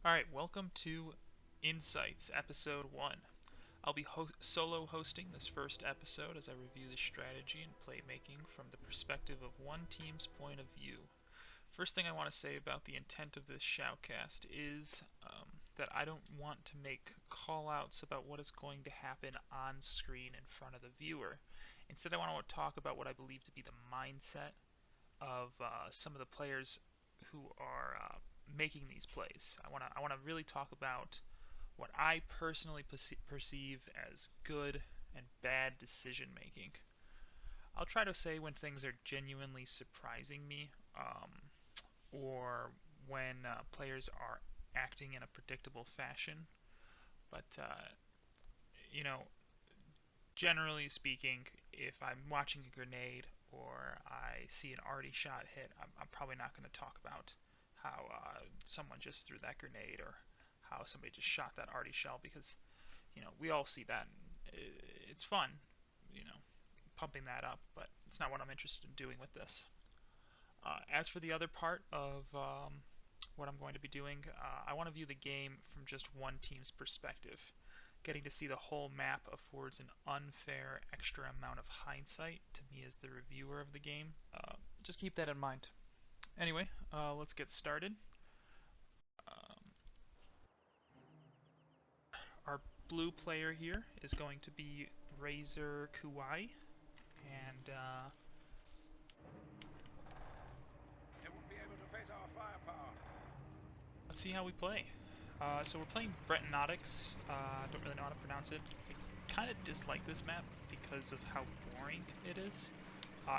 Alright, welcome to Insights, Episode 1. I'll be solo hosting this first episode as I review the strategy and playmaking from the perspective of one team's point of view. First thing I want to say about the intent of this shoutcast is that I don't want to make call-outs about what is going to happen on screen in front of the viewer. Instead, I want to talk about what I believe to be the mindset of some of the players who are making these plays. I want to really talk about what I personally perceive as good and bad decision making. I'll try to say when things are genuinely surprising me, or when players are acting in a predictable fashion. But you know, generally speaking, if I'm watching a grenade or I see an arty shot hit, I'm probably not going to talk about how someone just threw that grenade or how somebody just shot that arty shell because we all see that and it's fun, you know, pumping that up, but it's not what I'm interested in doing with this. As for the other part of what I'm going to be doing, I want to view the game from just one team's perspective. Getting to see the whole map affords an unfair extra amount of hindsight to me as the reviewer of the game. Just keep that in mind. Anyway, let's get started. Um, our blue player here is going to be Razor Kuwaii, and let's see how we play. So we're playing Bretonautica. Don't really know how to pronounce it. I kind of dislike this map because of how boring it is.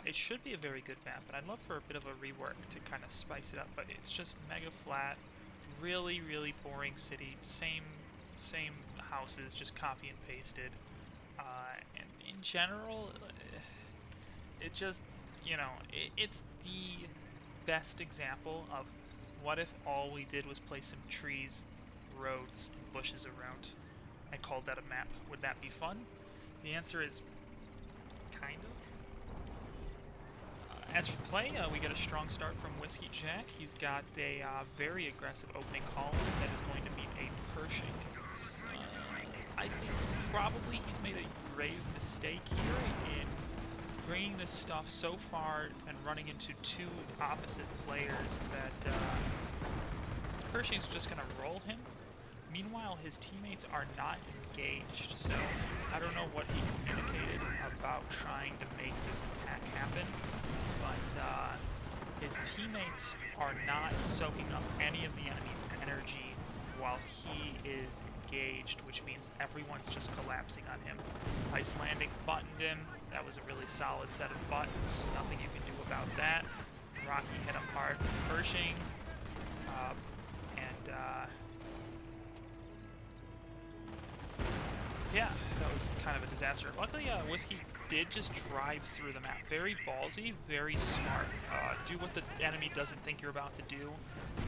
It should be a very good map, and I'd love for a bit of a rework to kind of spice it up, but it's just mega flat, really, really boring city, same houses, just copy and pasted. And in general, it just, it's the best example of what if all we did was place some trees, roads, and bushes around. I called that a map. Would that be fun? The answer is kind of. As for play, we get a strong start from Whiskey Jack. He's got a very aggressive opening column that is going to meet a Pershing. I think probably he's made a grave mistake here in bringing this stuff so far and running into two opposite players that Pershing's just going to roll him. Meanwhile, his teammates are not engaged, so I don't know what he communicated about trying to make this attack happen, but his teammates are not soaking up any of the enemy's energy while he is engaged, which means everyone's just collapsing on him. Icelandic buttoned him. That was a really solid set of buttons. Nothing you can do about that. Rocky hit him hard with Pershing, and yeah, that was kind of a disaster. Luckily, Whiskey did just drive through the map. Very ballsy, very smart. Do what the enemy doesn't think you're about to do,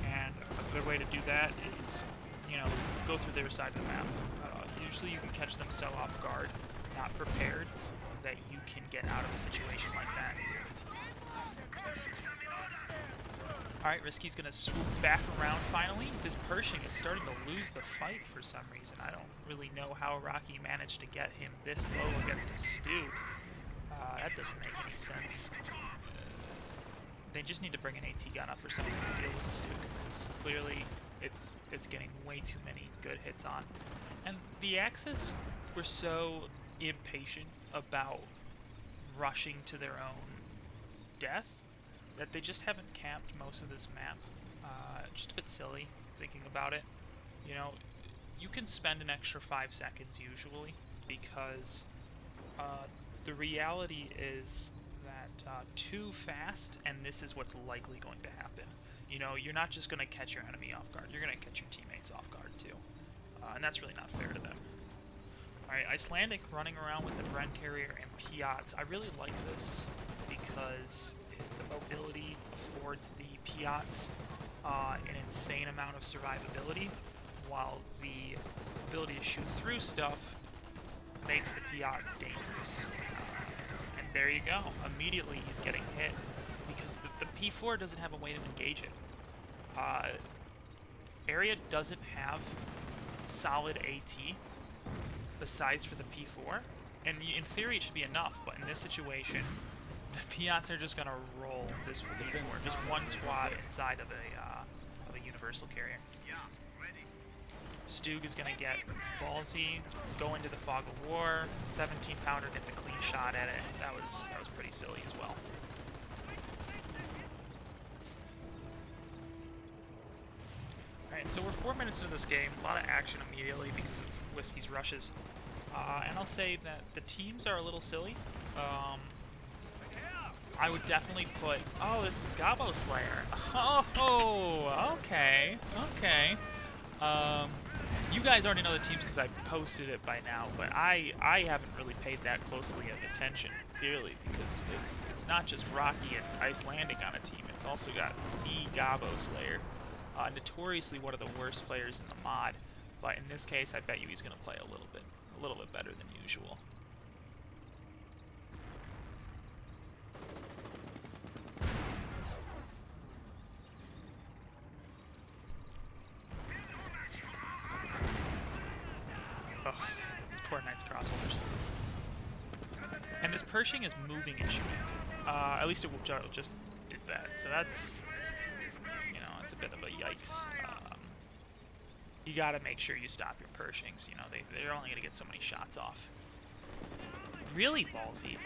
and a good way to do that is, go through their side of the map. Usually you can catch them so off guard, not prepared, that you can get out of a situation like that. Alright, Risky's gonna swoop back around finally. This Pershing is starting to lose the fight for some reason. I don't really know how Rocky managed to get him this low against a Stu. That doesn't make any sense. They just need to bring an AT gun up or something to deal with the Stu, because clearly it's getting way too many good hits on. And the Axis were so impatient about rushing to their own death that they just haven't camped most of this map. Just a bit silly thinking about it. You can spend an extra 5 seconds usually because the reality is that too fast, and this is what's likely going to happen. You're not just going to catch your enemy off guard, you're going to catch your teammates off guard too. And that's really not fair to them. Alright, Icelandic running around with the Bren Carrier and Piats. I really like this because the mobility affords the Piats an insane amount of survivability, while the ability to shoot through stuff makes the Piats dangerous. And there you go. Immediately he's getting hit because the P4 doesn't have a way to engage it. Area doesn't have solid AT besides for the P4, and in theory it should be enough, but in this situation, the Piats are just gonna roll this P4, just one squad inside of a universal carrier. Stug is gonna get ballsy, go into the fog of war. 17 pounder gets a clean shot at it. That was pretty silly as well. Alright, so we're 4 minutes into this game. A lot of action immediately because of Whiskey's rushes. And I'll say that the teams are a little silly. I would definitely put... Oh, this is Gabo Slayer. Oh, okay. You guys already know the teams because I posted it by now, but I haven't really paid that closely of attention, clearly, because it's not just Rocky and Icelandic on a team, it's also got me, Gabo Slayer, notoriously one of the worst players in the mod, but in this case I bet you he's going to play a little bit better than usual. Ugh, these poor Knights crossholders. And this Pershing is moving and shooting. At least it just did that, so that's, you know, it's a bit of a yikes. You gotta make sure you stop your Pershings, you know, they're only gonna get so many shots off. Really ballsy.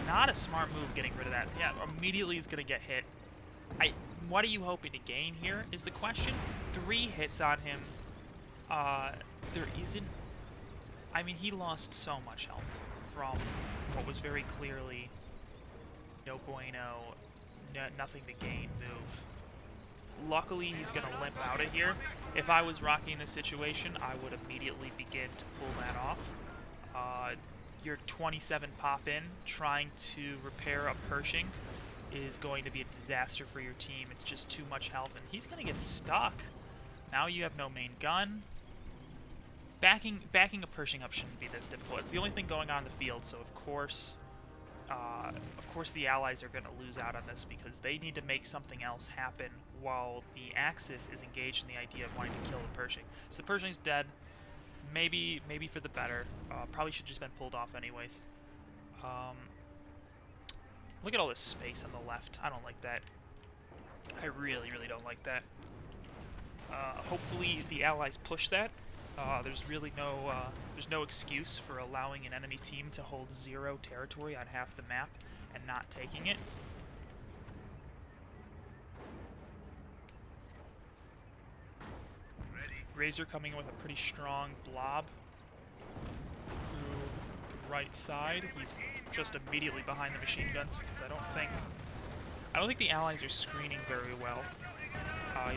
Not a smart move getting rid of that. Yeah, immediately he's gonna get hit. What are you hoping to gain here is the question. 3 hits on him. There isn't... I mean, he lost so much health from what was very clearly no bueno, nothing to gain move. Luckily, he's going to limp out of here. If I was Rocky in this situation, I would immediately begin to pull that off. Your 27 pop in, trying to repair a Pershing, is going to be a disaster for your team. It's just too much health, and he's going to get stuck. Now you have no main gun. Backing a Pershing up shouldn't be this difficult. It's the only thing going on in the field, so of course the Allies are going to lose out on this because they need to make something else happen while the Axis is engaged in the idea of wanting to kill the Pershing. So the Pershing's dead. Maybe for the better. Probably should just been pulled off anyways. Look at all this space on the left. I don't like that. I really don't like that. Hopefully the Allies push that. There's really no excuse for allowing an enemy team to hold 0 territory on half the map and not taking it. Razor coming in with a pretty strong blob through the right side. He's just immediately behind the machine guns because I don't think the Allies are screening very well.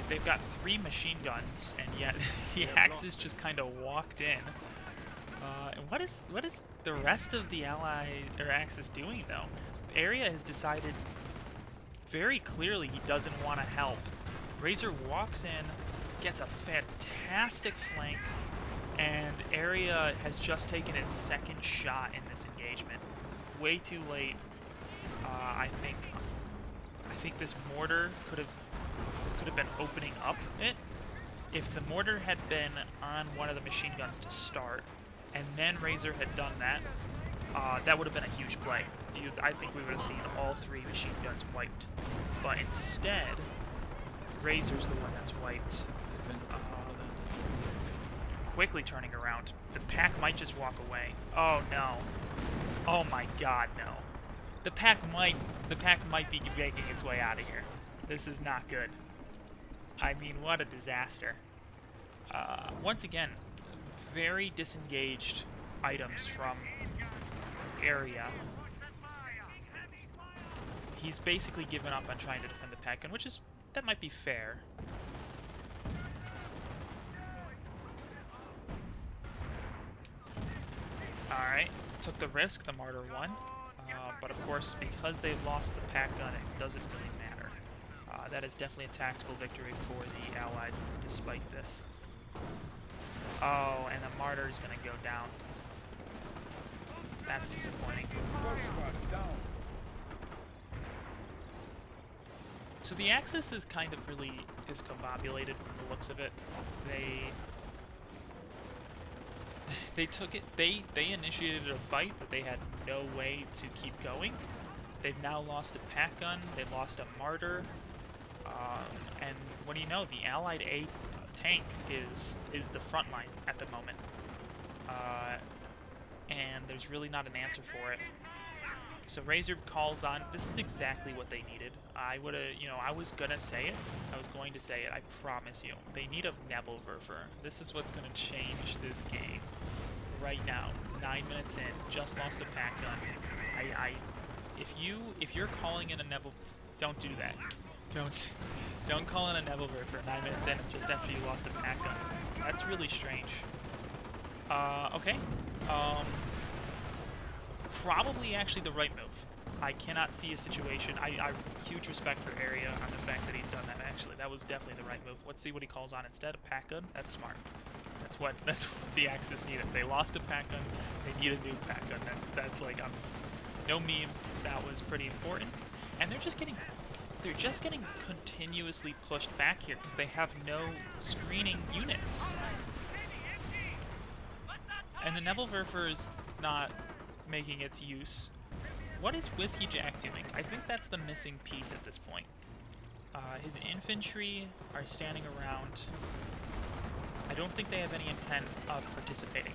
They've got 3 machine guns, and yet the Axis just kind of walked in. And what is the rest of the Axis doing though? Area has decided very clearly he doesn't want to help. Razor walks in, gets a fantastic flank, and Area has just taken his 2nd shot in this engagement. Way too late. I think this mortar could have been opening up it. If the mortar had been on one of the machine guns to start, and then Razor had done that, that would have been a huge play. I think we would have seen all 3 machine guns wiped. But instead, Razor's the one that's wiped. Quickly turning around. The pack might just walk away. Oh no. Oh my god, no. The pack might be making its way out of here. This is not good. I mean, what a disaster. Once again, very disengaged items from Area. He's basically given up on trying to defend the pack gun, that might be fair. Alright, took the risk, the Martyr won. But of course, because they've lost the pack gun, it doesn't really matter. That is definitely a tactical victory for the Allies, despite this. Oh, and the Martyr is going to go down. That's disappointing. So the Axis is kind of really discombobulated from the looks of it. They took it. They initiated a fight that they had no way to keep going. They've now lost a pack gun. They've lost a martyr. And what do you know? The Allied A tank is the front line at the moment. And there's really not an answer for it. So Razor calls on. This is exactly what they needed. I would have, I was gonna say it. I was going to say it. I promise you. They need a Nebel Werfer. This is what's gonna change this game. Right now, 9 minutes in, just lost a pack gun. If you're calling in a Nebel, don't do that. Don't call in a Nebel Werfer 9 minutes in just after you lost a pack gun. That's really strange. Okay. Probably actually the right move. I cannot see a situation. I huge respect for Area on the fact that he's done that. Actually, that was definitely the right move. Let's see what he calls on instead. A pack gun. That's smart. That's what the Axis needed. They lost a pack gun. They need a new pack gun. That's like no memes. That was pretty important. And they're just getting continuously pushed back here because they have no screening units. And the Nebel Werfer is not making its use. What is Whiskey Jack doing? I think that's the missing piece at this point. His infantry are standing around. I don't think they have any intent of participating.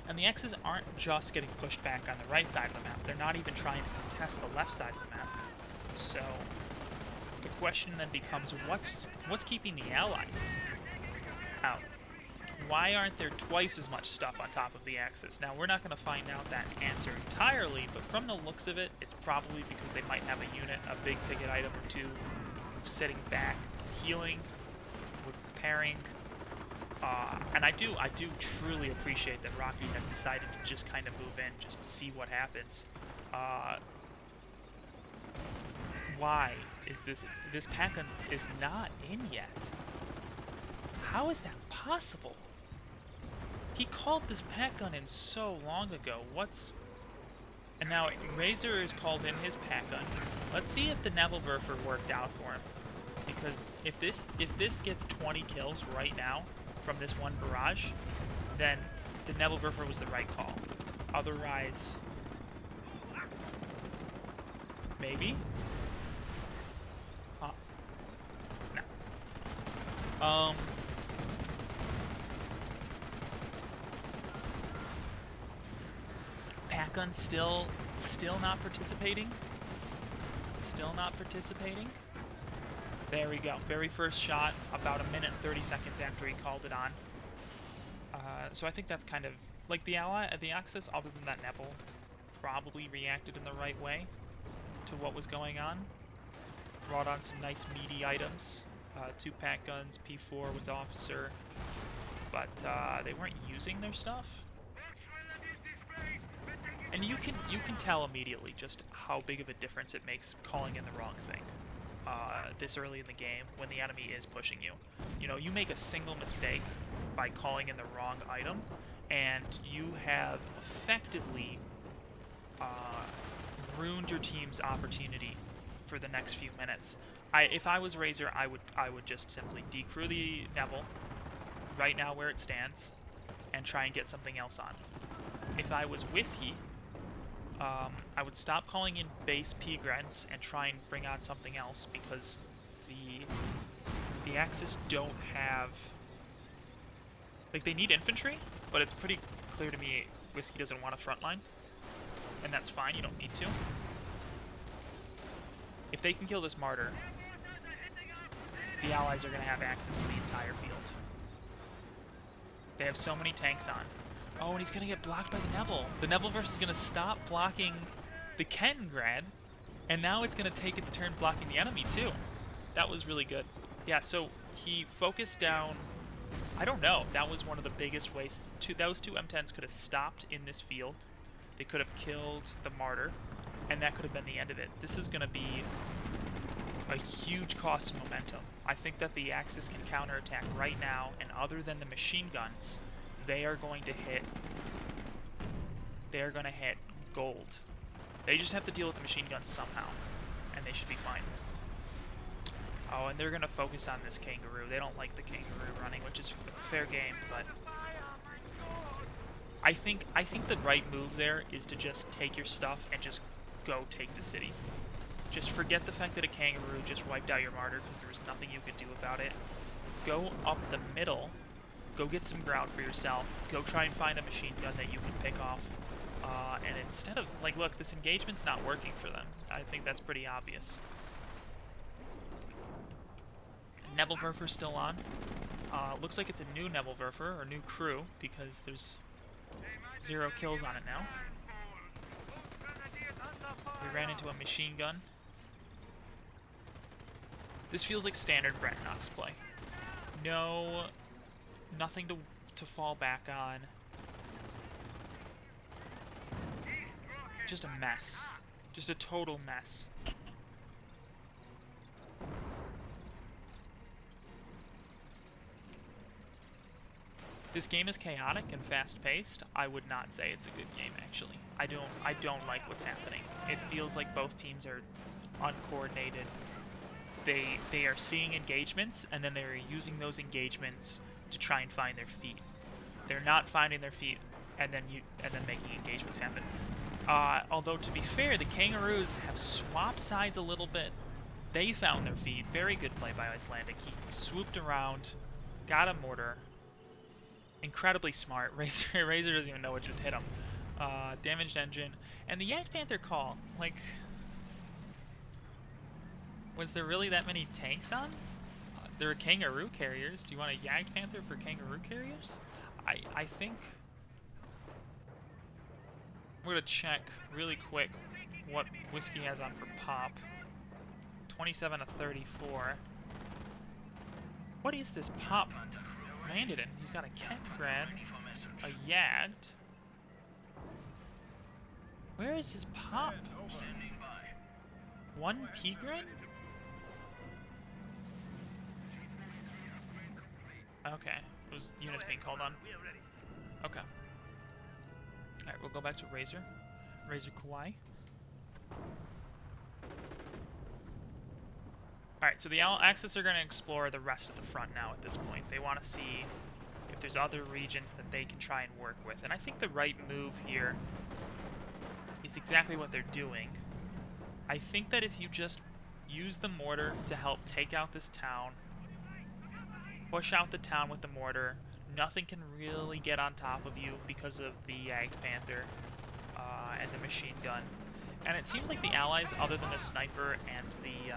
And the X's aren't just getting pushed back on the right side of the map. They're not even trying to contest the left side of the map. So the question then becomes, what's keeping the Allies out? Why aren't there twice as much stuff on top of the Axis? Now, we're not going to find out that answer entirely, but from the looks of it, it's probably because they might have a unit, a big ticket item or two, sitting back, healing, repairing. And I do truly appreciate that Rocky has decided to just kind of move in, just to see what happens. Why is this pack-gun is not in yet? How is that possible? He called this pack gun in so long ago. And now Razor has called in his pack gun. Let's see if the Nebel Werfer worked out for him. Because if this gets 20 kills right now from this one barrage, then the Nebel Werfer was the right call. Otherwise, maybe. No. Pack gun still not participating. Still not participating. There we go. Very first shot, about 1 minute and 30 seconds after he called it on. So I think that's kind of like the Axis, other than that Nebel, probably reacted in the right way to what was going on. Brought on some nice meaty items. 2 pack guns, P4 with officer, but they weren't using their stuff. And you can tell immediately just how big of a difference it makes calling in the wrong thing this early in the game when the enemy is pushing you. You make a single mistake by calling in the wrong item, and you have effectively ruined your team's opportunity for the next few minutes. If I was Razor, I would just simply decrew the Nebel right now where it stands and try and get something else on. If I was Whiskey, I would stop calling in base P-Grents and try and bring on something else, because the Axis don't have, like, they need infantry, but it's pretty clear to me Whiskey doesn't want a front line, and that's fine, you don't need to. If they can kill this martyr, the Allies are going to have access to the entire field. They have so many tanks on. Oh, and he's going to get blocked by the Nebel. The Nebel Werfer is going to stop blocking the Kettengrad, and now it's going to take its turn blocking the enemy too. That was really good. Yeah, so he focused down. I don't know. That was one of the biggest ways. Those 2 M10s could have stopped in this field. They could have killed the martyr, and that could have been the end of it. This is going to be a huge cost of momentum. I think that the Axis can counterattack right now, and other than the machine guns, they are going to hit gold. They just have to deal with the machine guns somehow. they should be fine. Oh, and they're going to focus on this kangaroo. They don't like the kangaroo running, which is fair game, but I think the right move there is to just take your stuff and just go take the city. Just forget the fact that a kangaroo just wiped out your martyr, because there was nothing you could do about it. Go up the middle, go get some ground for yourself, go try and find a machine gun that you can pick off, and instead of, like, look, this engagement's not working for them. I think that's pretty obvious. Nebelwerfer's still on. Looks like it's a new Nebelwerfer, or new crew, because there's 0 kills on it now. We ran into a machine gun. This feels like standard Brettnox play. No, nothing to fall back on. Just a mess. Just a total mess. This game is chaotic and fast-paced. I would not say it's a good game, actually. I don't like what's happening. It feels like both teams are uncoordinated. They are seeing engagements, and then they're using those engagements to try and find their feet. They're not finding their feet, and then making engagements happen. Although, to be fair, the Kangaroos have swapped sides a little bit. They found their feet. Very good play by Icelandic. He swooped around, got a mortar. Incredibly smart. Razor doesn't even know what just hit him. Damaged engine. And the Yak Panther call. Like, was there really that many tanks on? There are Kangaroo carriers. Do you want a Yak Panther for Kangaroo carriers? I think... We're going to check really quick what Whiskey has on for pop. 27 to 34. What is this pop landed in? He's got a Ketgren, a Yagd. Where is his pop? 1 Tigran? Okay, was units being called on? Okay. Alright, we'll go back to Razor. Razor Kuwaii. Alright, so the Axis are going to explore the rest of the front now at this point. They want to see if there's other regions that they can try and work with. And I think the right move here is exactly what they're doing. I think that if you just use the mortar to help take out this town, push out the town with the mortar, nothing can really get on top of you because of the Jagd Panther and the machine gun. And it seems like the allies, other than the sniper and the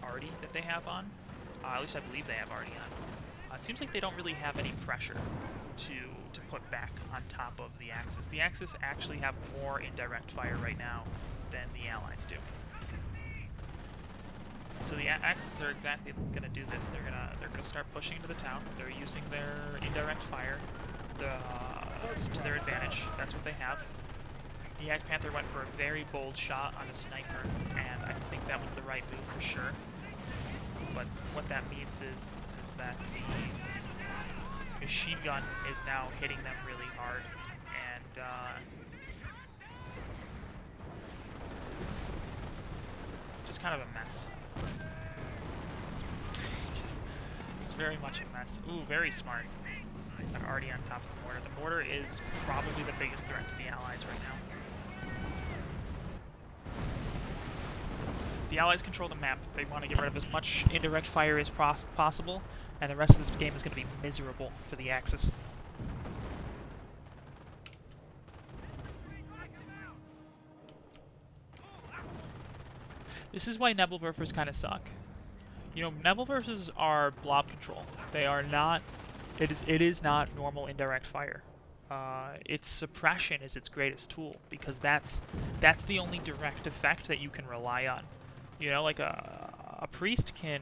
arty that they have on, at least I believe they have arty on, it seems like they don't really have any pressure to put back on top of the Axis. The Axis actually have more indirect fire right now than the allies do. So the Axis are exactly going to do this. They're gonna start pushing into the town. They're using their indirect fire to their advantage. That's what they have. The Yak Panther went for a very bold shot on a sniper, and I think that was the right move for sure. But what that means is that the machine gun is now hitting them really hard, and just kind of a mess. Just very much a mess. Ooh, very smart. Got already on top of the mortar. The mortar is probably the biggest threat to the allies right now. The allies control the map. They want to get rid of as much indirect fire as possible, and the rest of this game is going to be miserable for the Axis. This is why Nebelwerfers kind of suck. You know, Nebelwerfers are blob control. They are not... It is not normal indirect fire. Its suppression is its greatest tool, because that's the only direct effect that you can rely on. You know, like a priest can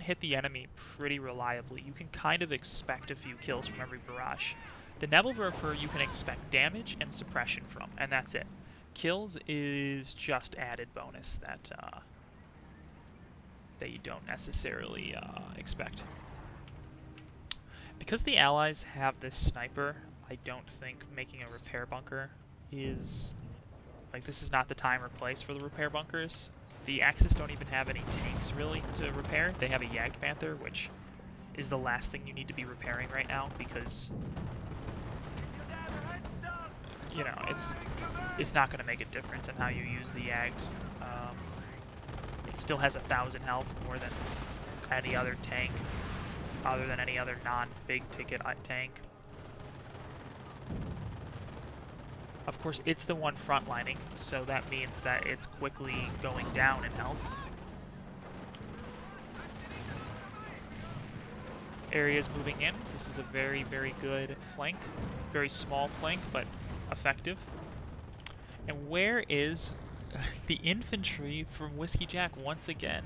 hit the enemy pretty reliably. You can kind of expect a few kills from every barrage. The Nebelwerfer you can expect damage and suppression from, and that's it. Kills is just added bonus that you don't necessarily expect. Because the allies have this sniper, I don't think making a repair bunker is... Like, this is not the time or place for the repair bunkers. The Axis don't even have any tanks really to repair. They have a Jagd Panther, which is the last thing you need to be repairing right now because, you know, it's not going to make a difference in how you use the Jagd. It still has 1,000 health, more than any other tank, other than any other non-big ticket tank. Of course, it's the one frontlining, so that means that it's quickly going down in health. Area's moving in. This is a very, very good flank. Very small flank, but effective. And where is the infantry from Whiskey Jack once again?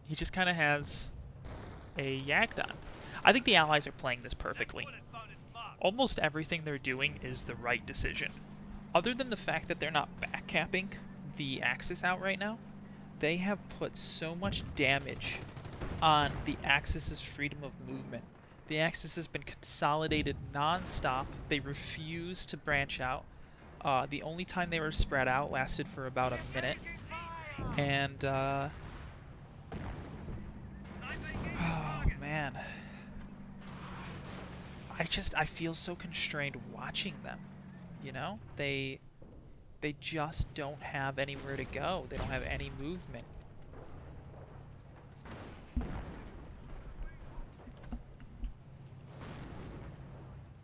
He just kind of has a Jagd on. I think the Allies are playing this perfectly. Almost everything they're doing is the right decision. Other than the fact that they're not backcapping the Axis out right now, they have put so much damage on the Axis's freedom of movement. The Axis has been consolidated non-stop. They refuse to branch out. The only time they were spread out lasted for about a minute. And, oh man. I feel so constrained watching them, you know? They just don't have anywhere to go. They don't have any movement.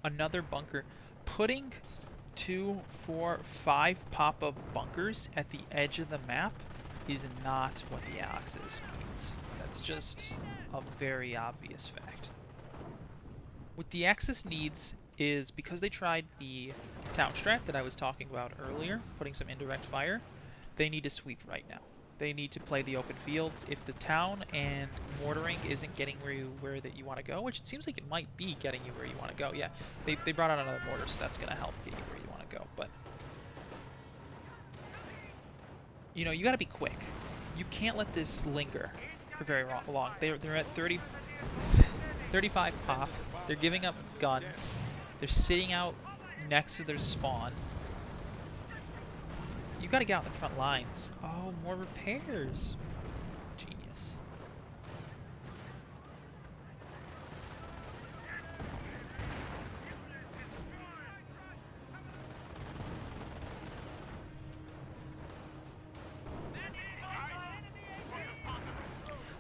Another bunker. Putting 2, 4, 5 pop-up bunkers at the edge of the map is not what the Axis needs. That's just a very obvious fact. What the Axis needs is, because they tried the town strat that I was talking about earlier, putting some indirect fire, they need to sweep right now. They need to play the open fields. If the town and mortaring isn't getting where that you want to go, which it seems like it might be getting you where you want to go. Yeah, they brought out another mortar, so that's going to help get you where you want to go. But, you know, you got to be quick. You can't let this linger for very long. They're at 35 pop. They're giving up guns. They're sitting out next to their spawn. You gotta get out in the front lines. Oh, more repairs. Genius.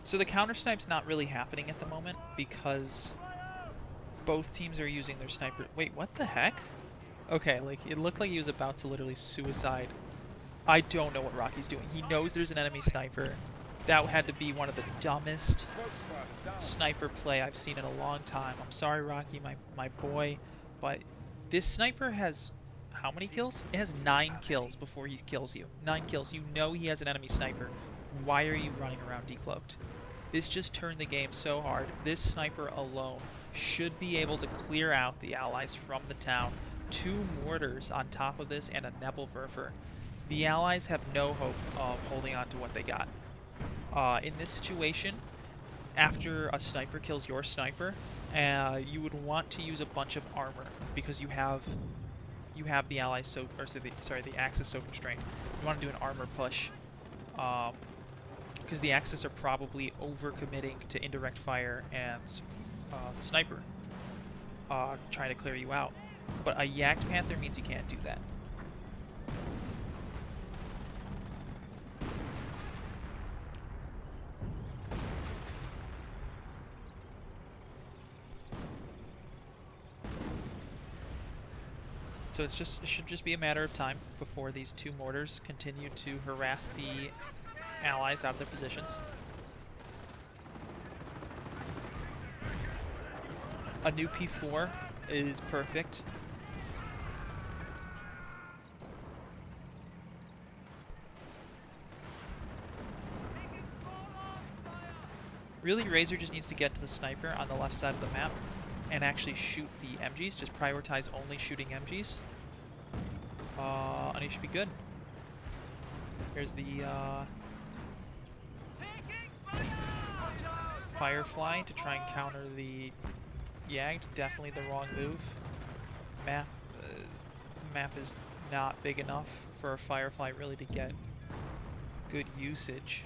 So the counter snipe's not really happening at the moment because both teams are using their sniper. Wait, what the heck? Okay, like it looked like he was about to literally suicide. I don't know what Rocky's doing. He knows there's an enemy sniper. That had to be one of the dumbest sniper play I've seen in a long time. I'm sorry, Rocky, my boy, but this sniper has how many kills? It has 9 kills before he kills you. 9 kills. You know he has an enemy sniper. Why are you running around decloaked? This just turned the game so hard. This sniper alone should be able to clear out the Allies from the town. 2 mortars on top of this and a Nebelwerfer. The Allies have no hope of holding on to what they got. In this situation, after a sniper kills your sniper, you would want to use a bunch of armor because you have the Allies so, or the Axis so constrained. You want to do an armor push, because the Axis are probably overcommitting to indirect fire and sniper, trying to clear you out. But a Jagd Panther means you can't do that. So it should just be a matter of time before these 2 mortars continue to harass the Allies out of their positions. A new P4 is perfect. Really, Razor just needs to get to the sniper on the left side of the map and actually shoot the MGs. Just prioritize only shooting MGs. And he should be good. Here's the Firefly to try and counter the Jagd. Definitely the wrong move. Map is not big enough for a Firefly really to get good usage.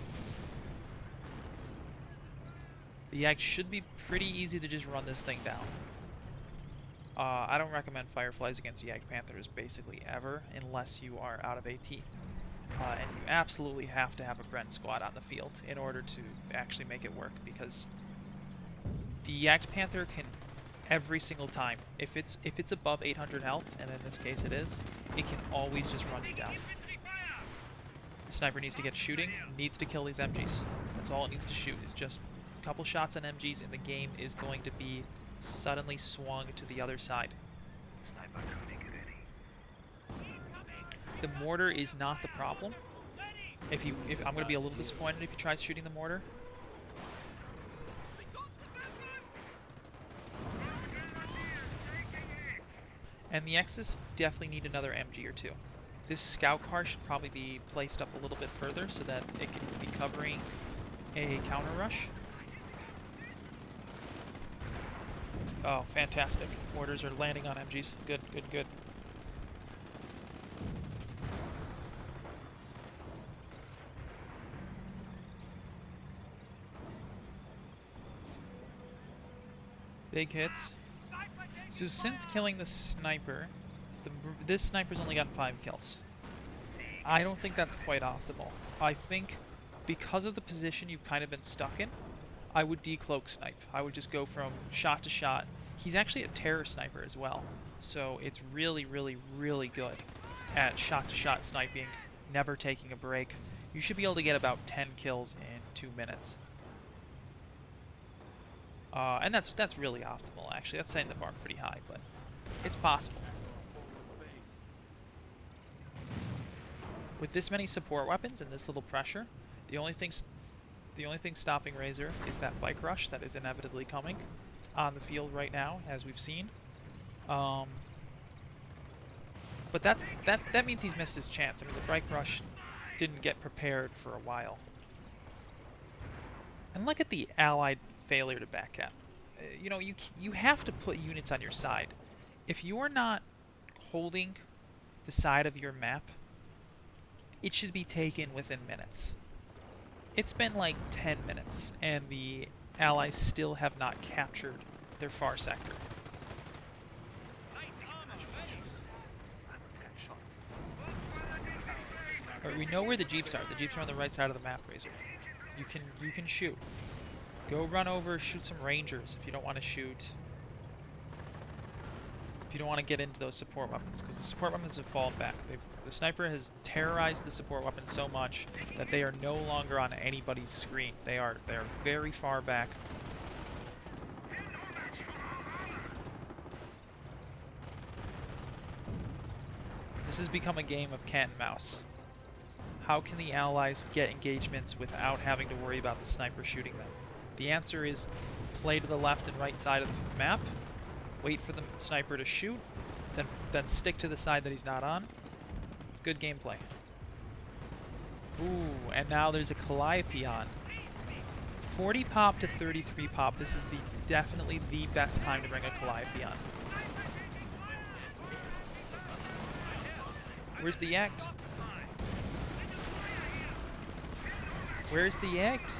The Yag should be pretty easy to just run this thing down. I don't recommend Fireflies against Yag Panthers basically ever, unless you are out of AT. And you absolutely have to have a Brent squad on the field in order to actually make it work, because the Yag Panther can, every single time, if it's above 800 health, and in this case it is, it can always just run you down. The sniper needs to get shooting, needs to kill these MGs. That's all it needs to shoot, is just a couple shots on MGs, and the game is going to be suddenly swung to the other side. The mortar is not the problem. If I'm going to be a little disappointed if he tries shooting the mortar. And the X's definitely need another MG or two. This scout car should probably be placed up a little bit further so that it can be covering a counter rush. Oh, fantastic. Mortars are landing on MGs. Good, good, good. Big hits. So since killing the sniper, this sniper's only gotten 5 kills. I don't think that's quite optimal. I think because of the position you've kind of been stuck in, I would decloak snipe. I would just go from shot to shot. He's actually a terror sniper as well, so it's really, really, really good at shot to shot sniping, never taking a break. You should be able to get about 10 kills in 2 minutes. And that's really optimal, actually. That's setting the bar pretty high, but it's possible. With this many support weapons and this little pressure, the only thing stopping Razor is that bike rush that is inevitably coming. It's on the field right now, as we've seen. But that means he's missed his chance. I mean, the bike rush didn't get prepared for a while. And look at the Allied failure to backcap. You know, you have to put units on your side. If you are not holding the side of your map, it should be taken within minutes. It's been like 10 minutes, and the Allies still have not captured their far sector. But we know where the jeeps are. The jeeps are on the right side of the map, Razor. You can shoot. Go run over, shoot some rangers if you don't want to shoot. If you don't want to get into those support weapons, because the support weapons have fallen back. The sniper has terrorized the support weapons so much that they are no longer on anybody's screen. They are very far back. This has become a game of cat and mouse. How can the Allies get engagements without having to worry about the sniper shooting them? The answer is play to the left and right side of the map, wait for the sniper to shoot, then stick to the side that he's not on. It's good gameplay. Ooh, and now there's a Calliope on. 40 pop to 33 pop. This is definitely the best time to bring a Calliope on. Where's the act? Where's the act?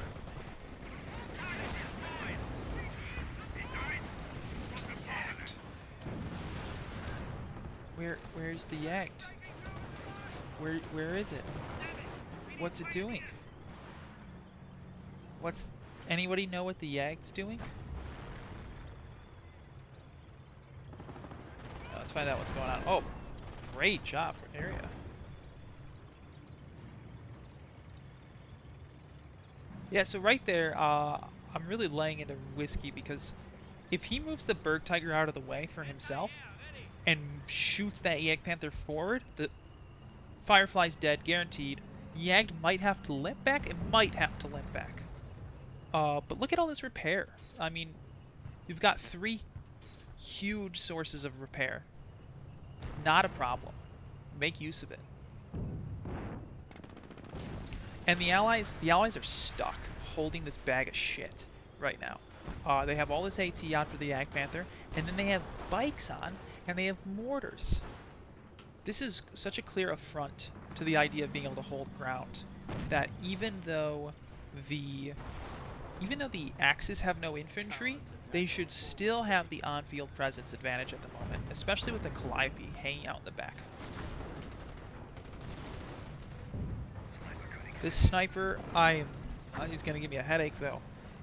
Where's the act? Where is it? What's it doing? Anybody know what the Yag's doing? Let's find out what's going on. Oh, great job for area. Yeah, so right there, I'm really laying into Whiskey, because if he moves the Berg Tiger out of the way for himself and shoots that Yag Panther forward, the Firefly's dead, guaranteed. Yag might have to limp back. It might have to limp back. But look at all this repair. I mean, you've got 3 huge sources of repair. Not a problem. Make use of it. And the Allies are stuck holding this bag of shit right now. They have all this AT on for the Yag Panther, and then they have bikes on, and they have mortars. This is such a clear affront to the idea of being able to hold ground that even though the Axis have no infantry, they should still have the on-field presence advantage at the moment, especially with the Calliope hanging out in the back. This sniper, he's gonna give me a headache though.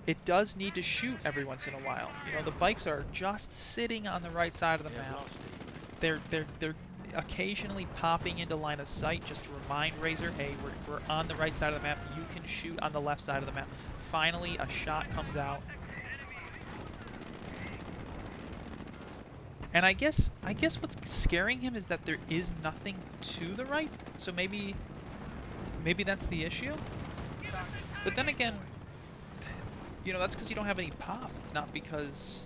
It does need to shoot every once in a while. You know, the bikes are just sitting on the right side of the map. They're occasionally popping into line of sight just to remind Razor, hey, we're on the right side of the map. You can shoot on the left side of the map. Finally, a shot comes out. And I guess what's scaring him is that there is nothing to the right. So maybe that's the issue. But then again, you know, that's because you don't have any pop. It's not because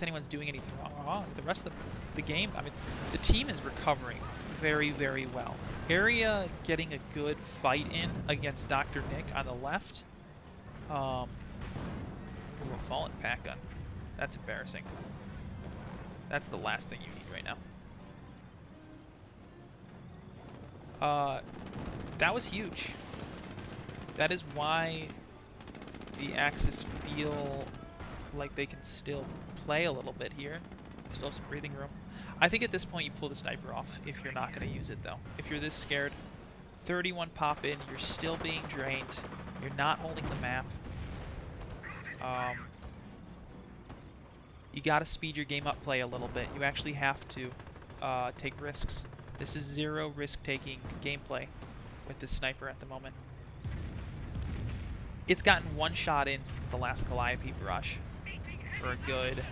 anyone's doing anything wrong. The rest of the game, I mean, the team is recovering very, very well. Area getting a good fight in against Dr. Nick on the left. Ooh, a fallen pack gun. That's embarrassing. That's the last thing you need right now. That was huge. That is why the Axis feel like they can still play a little bit here. Still some breathing room. I think at this point you pull the sniper off if you're not going to use it though. If you're this scared, 31 pop in, you're still being drained, you're not holding the map. You got to speed your game up play a little bit. You actually have to take risks. This is zero risk-taking gameplay with this sniper at the moment. It's gotten one shot in since the last Calliope rush for a good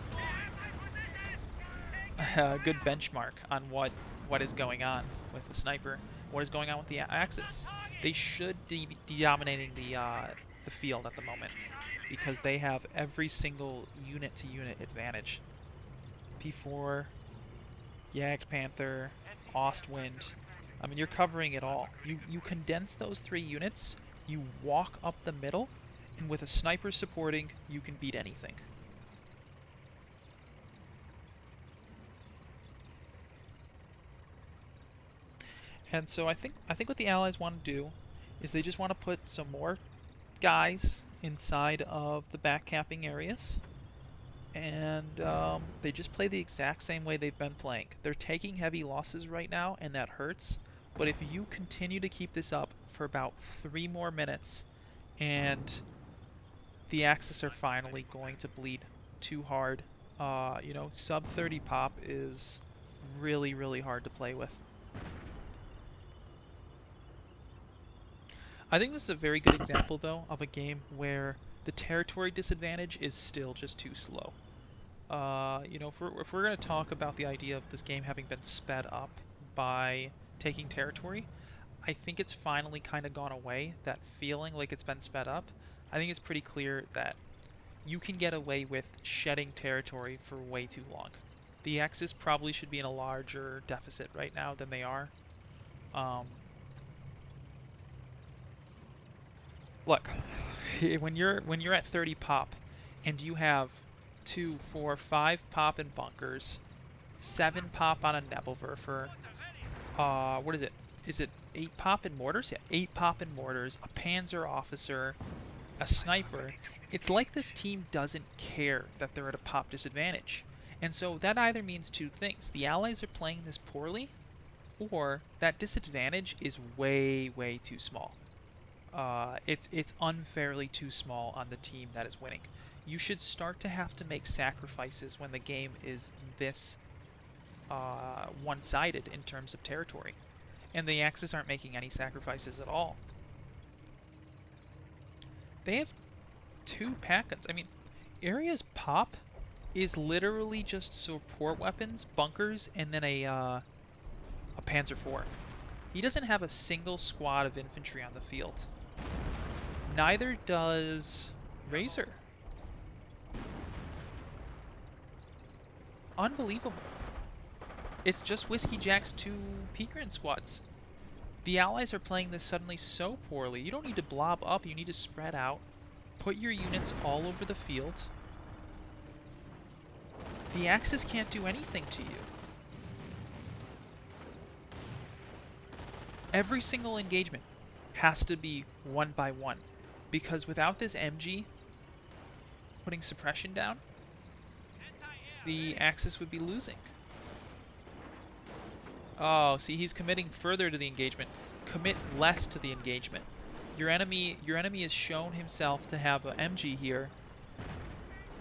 benchmark on what is going on with the sniper, what is going on with the Axis. They should be dominating the field at the moment because they have every single unit-to-unit advantage. P4, Jagd Panther, Ostwind. I mean, you're covering it all. You condense those 3 units, you walk up the middle, and with a sniper supporting, you can beat anything. And so I think what the Allies want to do is they just want to put some more guys inside of the back camping areas, and they just play the exact same way they've been playing. They're taking heavy losses right now, and that hurts. But if you continue to keep this up for about 3 more minutes, and the Axis are finally going to bleed too hard, you know, sub 30 pop is really, really hard to play with. I think this is a very good example, though, of a game where the territory disadvantage is still just too slow. You know, if we're going to talk about the idea of this game having been sped up by taking territory, I think it's finally kind of gone away, that feeling like it's been sped up. I think it's pretty clear that you can get away with shedding territory for way too long. The Axis probably should be in a larger deficit right now than they are. Look, when you're at 30 pop, and you have 2, 4, 5 pop in bunkers, 7 pop on a Nebelwerfer, what is it? Is it 8 pop in mortars? Yeah, 8 pop in mortars, a Panzer officer, a sniper. It's like this team doesn't care that they're at a pop disadvantage. And so that either means 2 things. The Allies are playing this poorly, or that disadvantage is way, way too small. It's unfairly too small on the team that is winning. You should start to have to make sacrifices when the game is this one-sided in terms of territory. And the Axis aren't making any sacrifices at all. They have 2 pack guns. I mean, Area's pop is literally just support weapons, bunkers, and then a Panzer IV. He doesn't have a single squad of infantry on the field. Neither does Razor. Unbelievable. It's just Whiskey Jack's 2 Peakrin squads. The Allies are playing this suddenly so poorly. You don't need to blob up, you need to spread out. Put your units all over the field. The Axis can't do anything to you. Every single engagement, has to be 1 by 1. Because without this MG putting suppression down, the Axis would be losing. Oh, see, he's committing further to the engagement. Commit less to the engagement. Your enemy has shown himself to have an MG here.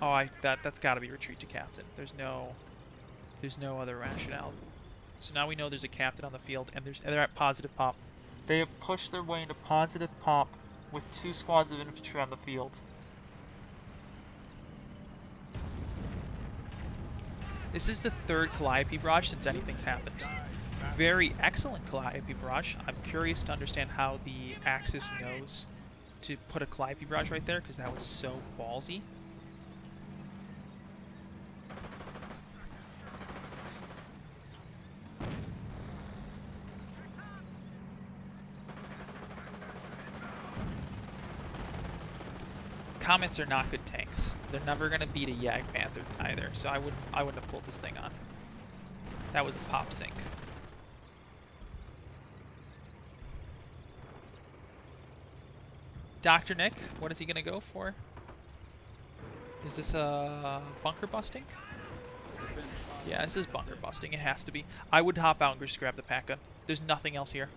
Oh, that's got to be retreat to captain. There's no other rationale. So now we know there's a captain on the field, and they're at positive pop. They have pushed their way into positive pop with 2 squads of infantry on the field. This is the 3rd Calliope barrage since anything's happened. Very excellent Calliope barrage. I'm curious to understand how the Axis knows to put a Calliope barrage right there, because that was so ballsy. Comets are not good tanks. They're never gonna beat a Jagdpanther either, so I wouldn't have pulled this thing on. That was a pop sink. Dr. Nick, what is he gonna go for? Is this a bunker busting? Yeah, this is bunker busting. It has to be. I would hop out and just grab the pack gun. There's nothing else here.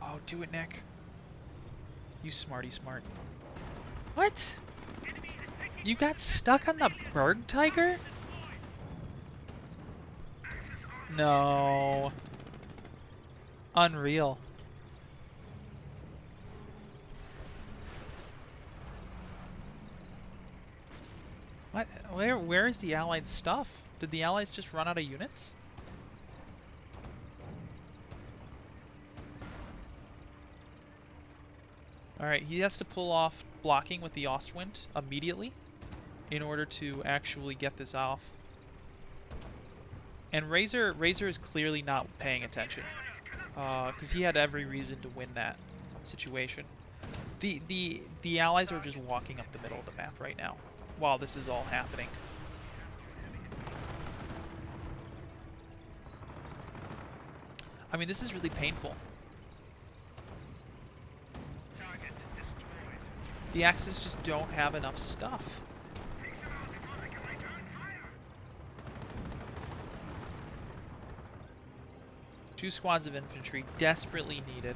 Oh, do it, Nick. You smarty smart. What? You got stuck on the Berg Tiger? No. Unreal. What? Where is the Allied stuff? Did the Allies just run out of units? Alright, he has to pull off blocking with the Ostwind immediately in order to actually get this off. And Razor is clearly not paying attention, because he had every reason to win that situation. The Allies are just walking up the middle of the map right now while this is all happening. I mean, this is really painful. The Axis just don't have enough stuff. Two squads of infantry desperately needed.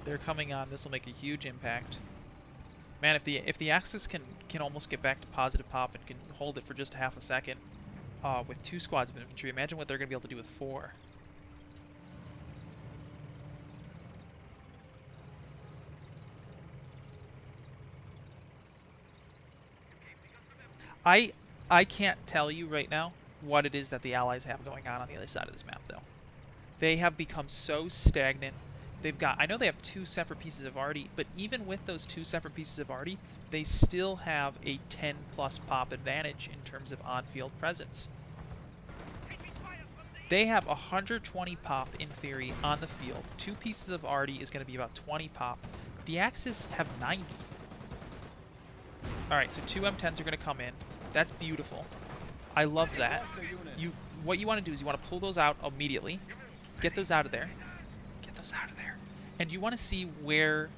They're coming on. This will make a huge impact. Man, if the Axis can almost get back to positive pop and can hold it for just half a second with 2 squads of infantry, imagine what they're going to be able to do with 4. I can't tell you right now what it is that the Allies have going on the other side of this map, though. They have become so stagnant. I know they have 2 separate pieces of arty, but even with those 2 separate pieces of arty, they still have a 10 plus pop advantage in terms of on-field presence. They have 120 pop in theory on the field. 2 pieces of arty is going to be about 20 pop. The Axis have 90. Alright, so 2 M10s are going to come in. That's beautiful. I love that. What you want to do is you want to pull those out immediately. Get those out of there. Get those out of there. And you want to see where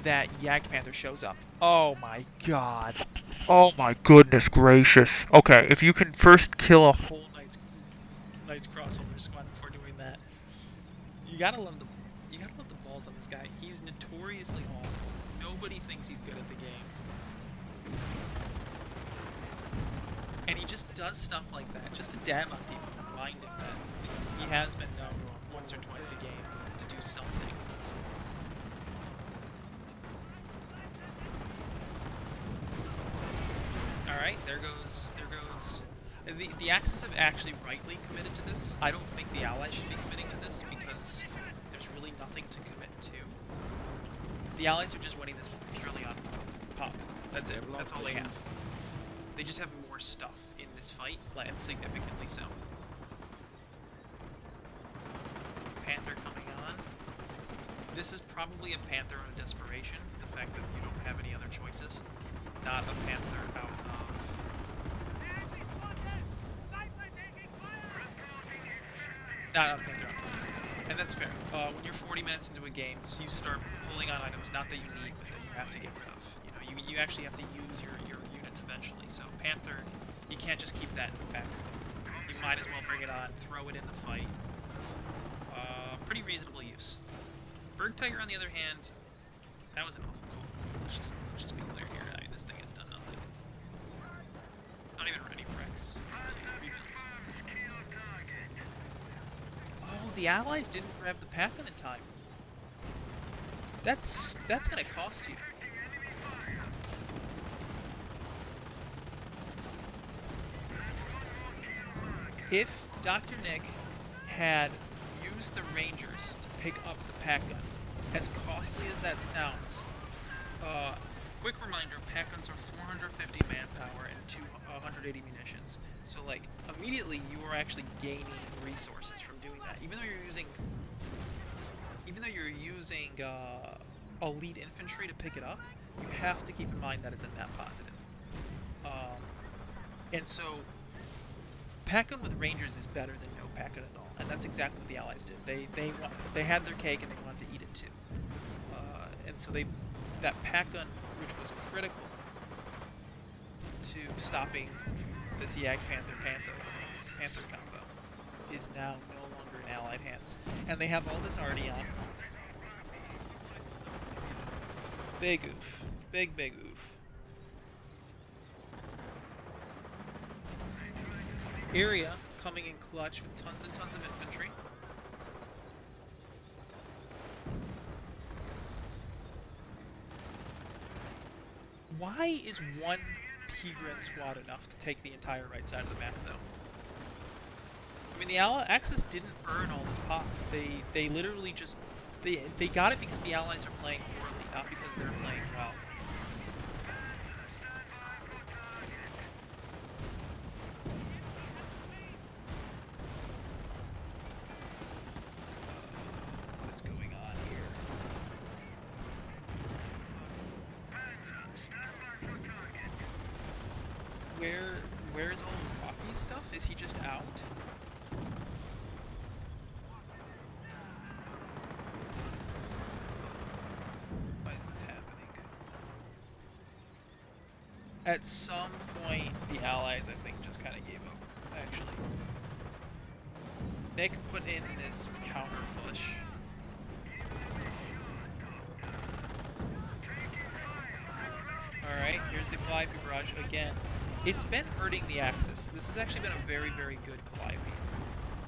that Jagdpanther shows up. Oh my god. Oh my goodness gracious. Okay, if you can first kill a whole Knight's Crossholder squad before doing that. You gotta love the balls on this guy. He's notoriously awful. Nobody thinks he's good at the game. And he just does stuff like that, just to dab on people, remind him that he has been known once or twice a game to do something. Alright, there goes... The Axis have actually rightly committed to this. I don't think the Allies should be committing to this, because there's really nothing to commit to. The Allies are just winning this purely on pop. That's it. That's all they have. They just have more stuff in this fight, and significantly so. Panther coming on. This is probably a Panther out of desperation, the fact that you don't have any other choices. Not a Panther out of... Not a Panther out of... And that's fair. When you're 40 minutes into a game, so you start pulling on items not that you need, but that you have to get rid of. You actually have to use your units eventually. So Panther, you can't just keep that in the back. You might as well bring it on, throw it in the fight. Pretty reasonable use. Berg Tiger, on the other hand, that was an awful call. Let's just be clear here. I mean, this thing has done nothing. Not even ready for X. Rebuild. Oh, the allies didn't grab the pack-on in time. That's gonna cost you. If Dr. Nick had used the Rangers to pick up the pack-gun, as costly as that sounds, quick reminder, pack-guns are 450 manpower and 180 munitions. So like, immediately you are actually gaining resources from doing that. Even though you're using elite infantry to pick it up, you have to keep in mind that it's a net positive. And so pack-gun with Rangers is better than no pack-gun at all, and that's exactly what the Allies did. They had their cake and they wanted to eat it too. And so that pack-gun, which was critical to stopping this Yag Panther combo, is now no longer in Allied hands. And they have all this already on. Big oof. Big oof. Area coming in clutch with tons and tons of infantry. Why is one Pigrin squad enough to take the entire right side of the map, though? I mean, the Axis didn't earn all this pop. They literally just they got it because the Allies are playing poorly, not because they're playing well. What is going on here? Where's all Rocky's stuff? Is he just out? Why is this happening? At some point, the Allies, I think, just kind of gave up, actually. Nick put in this counter push. Alright, here's the Calliope barrage again. It's been hurting the Axis. This has actually been a very, very good Calliope.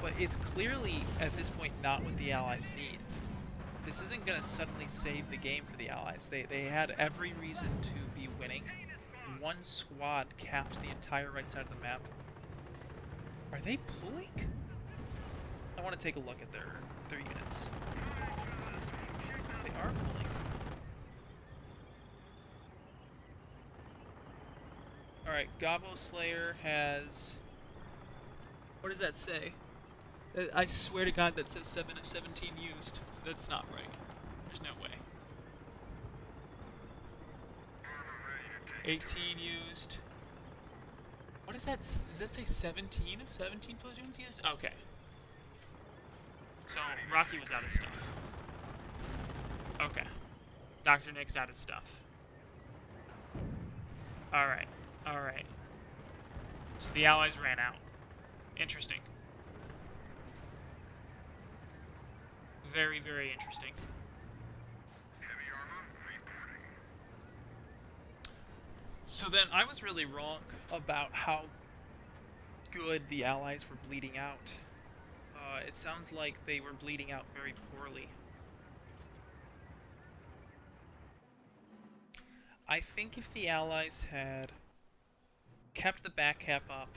But it's clearly, at this point, not what the Allies need. This isn't going to suddenly save the game for the Allies. They had every reason to be winning. One squad capped the entire right side of the map. Are they pulling? I want to take a look at their units. They are pulling. Alright, Gobbo Slayer has... What does that say? I swear to God that says 7 of 17 used. That's not right. There's no way. 18 used. What does that... Does that say 17 of 17 platoons used? Okay. So, Rocky was out of stuff. Okay. Dr. Nick's out of stuff. Alright. Alright. So the Allies ran out. Interesting. Very, very interesting. So then I was really wrong about how good the Allies were bleeding out. It sounds like they were bleeding out very poorly. I think if the Allies had kept the back cap up,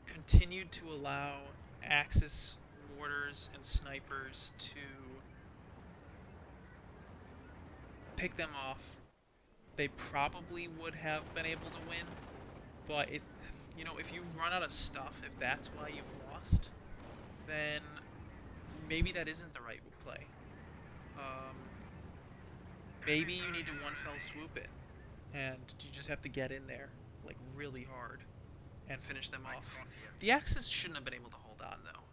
continued to allow Axis mortars and snipers to pick them off, they probably would have been able to win. But if you run out of stuff, if that's why you've lost, then maybe that isn't the right play. Maybe you need to one fell swoop it, and you just have to get in there like really hard and finish them off. The Axis shouldn't have been able to hold on though.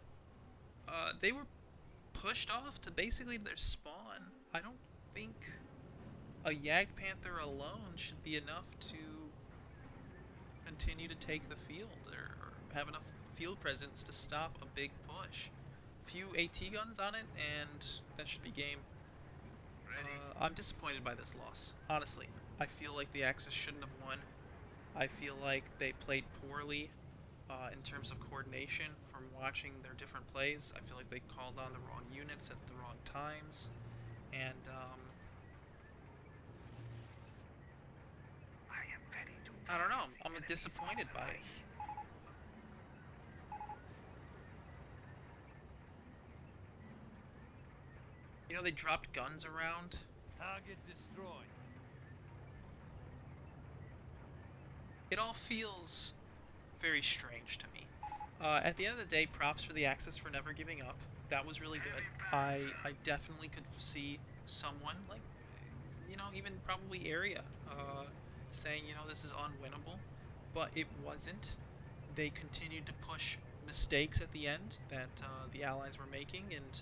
pushed off to basically their spawn. I don't think a Jagdpanther alone should be enough to continue to take the field or have enough field presence to stop a big push. Few AT guns on it, and that should be game. I'm disappointed by this loss, honestly. I feel like the Axis shouldn't have won. I feel like they played poorly in terms of coordination from watching their different plays. I feel like they called on the wrong units at the wrong times, and I don't know. I'm disappointed by it. You know, they dropped guns around. Target destroyed. It all feels very strange to me. At the end of the day, props for the Axis for never giving up. That was really good. I definitely could see someone, like, you know, even probably Area, saying, you know, this is unwinnable. But it wasn't. They continued to push mistakes at the end that the Allies were making, and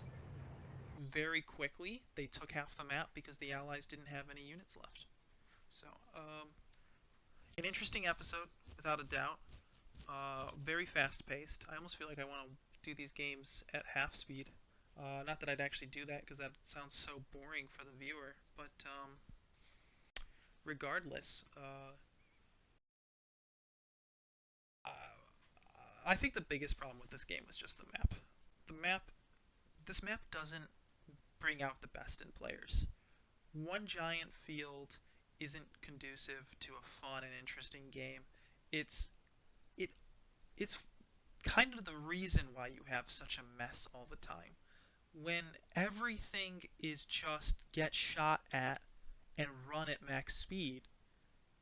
very quickly they took half the map because the Allies didn't have any units left. So, an interesting episode, without a doubt. Very fast paced. I almost feel like I want to do these games at half speed. Not that I'd actually do that because that sounds so boring for the viewer, but regardless, I think the biggest problem with this game was just the map. The map, this map doesn't bring out the best in players. One giant field isn't conducive to a fun and interesting game. It's it it's kind of the reason why you have such a mess all the time. When everything is just get shot at and run at max speed,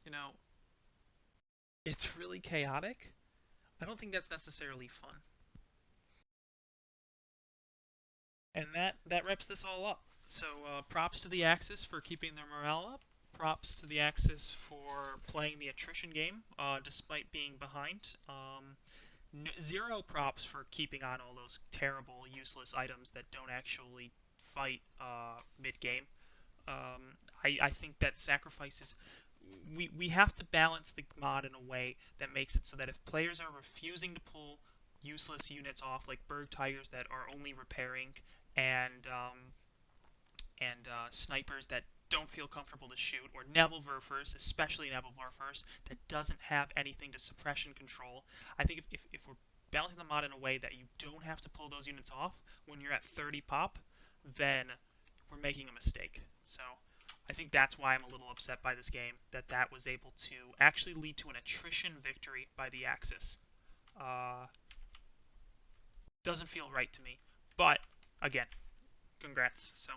you know, it's really chaotic. I don't think that's necessarily fun. And that wraps this all up. So props to the Axis for keeping their morale up. Props to the Axis for playing the attrition game despite being behind. Zero props for keeping on all those terrible, useless items that don't actually fight mid-game. I think that sacrifices. We have to balance the mod in a way that makes it so that if players are refusing to pull useless units off, like Berg Tigers that are only repairing, and snipers that don't feel comfortable to shoot, or Neville Werfers, especially Neville Werfers, that doesn't have anything to suppression control. I think if we're balancing the mod in a way that you don't have to pull those units off when you're at 30 pop, then we're making a mistake. So I think that's why I'm a little upset by this game, that was able to actually lead to an attrition victory by the Axis. Uh, doesn't feel right to me. But, again, congrats. So